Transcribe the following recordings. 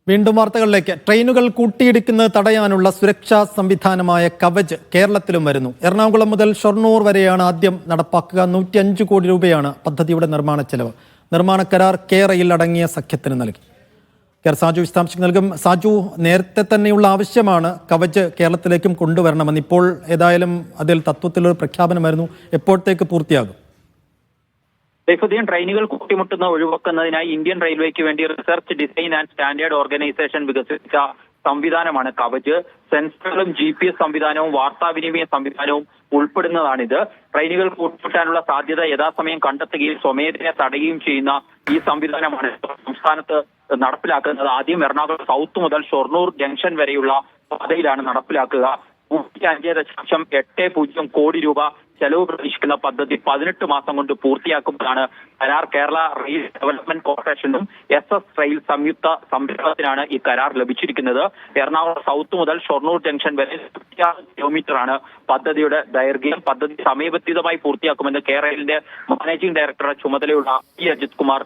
വീണ്ടും വാർത്തകളിലേക്ക്. ട്രെയിനുകൾ കൂട്ടിയിടിക്കുന്നത് തടയാനുള്ള സുരക്ഷാ സംവിധാനമായ കവച് കേരളത്തിലും വരുന്നു. എറണാകുളം മുതൽ ഷൊർണൂർ വരെയാണ് ആദ്യം നടപ്പാക്കുക. 105 കോടി രൂപയാണ് പദ്ധതിയുടെ നിർമ്മാണ ചെലവ്. നിർമ്മാണ കരാർ കെ-റെയിൽ അടങ്ങിയ സഖ്യത്തിന് നൽകി. സാജു വിശദാംശങ്ങൾ നൽകും. സാജു, നേരത്തെ തന്നെയുള്ള ആവശ്യമാണ് കവച് കേരളത്തിലേക്കും കൊണ്ടുവരണമെന്ന്. ഇപ്പോൾ ഏതായാലും അതിൽ തത്വത്തിലൊരു പ്രഖ്യാപനമായിരുന്നു. എപ്പോഴത്തേക്ക് പൂർത്തിയാകും? സൈഫുദ്ദീൻ, ട്രെയിനുകൾ കൂട്ടിമുട്ടുന്ന ഒഴിവാക്കുന്നതിനായി ഇന്ത്യൻ റെയിൽവേക്ക് വേണ്ടി research, design and standard organisation വികസിപ്പിച്ച സംവിധാനമാണ് കവച്. സെൻസറുകളും GPS സംവിധാനവും വാർത്താവിനിമയ സംവിധാനവും ഉൾപ്പെടുന്നതാണിത്. ട്രെയിനുകൾ കൂട്ടിമുട്ടാനുള്ള സാധ്യത യഥാസമയം കണ്ടെത്തുകയും സ്വമേധയെ തടയുകയും ചെയ്യുന്ന ഈ സംവിധാനമാണ് സംസ്ഥാനത്ത് നടപ്പിലാക്കുന്നത്. ആദ്യം എറണാകുളം സൗത്ത് മുതൽ ഷൊർണൂർ ജംഗ്ഷൻ വരെയുള്ള പാതയിലാണ് നടപ്പിലാക്കുക. 5.80 കോടി രൂപ ചെലവ് പ്രതീക്ഷിക്കുന്ന പദ്ധതി 18 മാസം കൊണ്ട് പൂർത്തിയാക്കുമെന്നാണ് കരാർ. കേരള റെയിൽ ഡെവലപ്മെന്റ് കോർപ്പറേഷനും SS റെയിൽ സംയുക്ത സംരംഭത്തിനാണ് ഈ കരാർ ലഭിച്ചിരിക്കുന്നത്. എറണാകുളം സൗത്ത് മുതൽ ഷൊർണൂർ ജംഗ്ഷൻ വരെ 56 കിലോമീറ്ററാണ് പദ്ധതിയുടെ ദൈർഘ്യം. പദ്ധതി സമയബന്ധിതമായി പൂർത്തിയാക്കുമെന്ന് കെ-റെയിലിന്റെ മാനേജിംഗ് ഡയറക്ടറുടെ ചുമതലയുള്ള അജിത് കുമാർ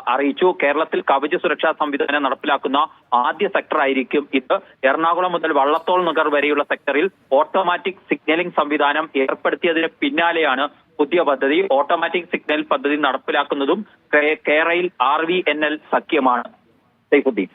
അറിയിച്ചു. കേരളത്തിൽ കവച സുരക്ഷാ സംവിധാനം നടപ്പിലാക്കുന്ന ആദ്യ സെക്ടർ ആയിരിക്കും ഇത്. എറണാകുളം മുതൽ വള്ളത്തോൾ നഗർ വരെയുള്ള സെക്ടറിൽ ഓട്ടോമാറ്റിക് സിഗ്നലിംഗ് സംവിധാനം ഏർപ്പെടുത്തിയതിന് പിന്നാലെയാണ് പുതിയ പദ്ധതി. ഓട്ടോമാറ്റിക് സിഗ്നൽ പദ്ധതി നടപ്പിലാക്കുന്നതും കെ-റെയിൽ RVNL സഖ്യമാണ്. സൈഫുദ്ദീൻ.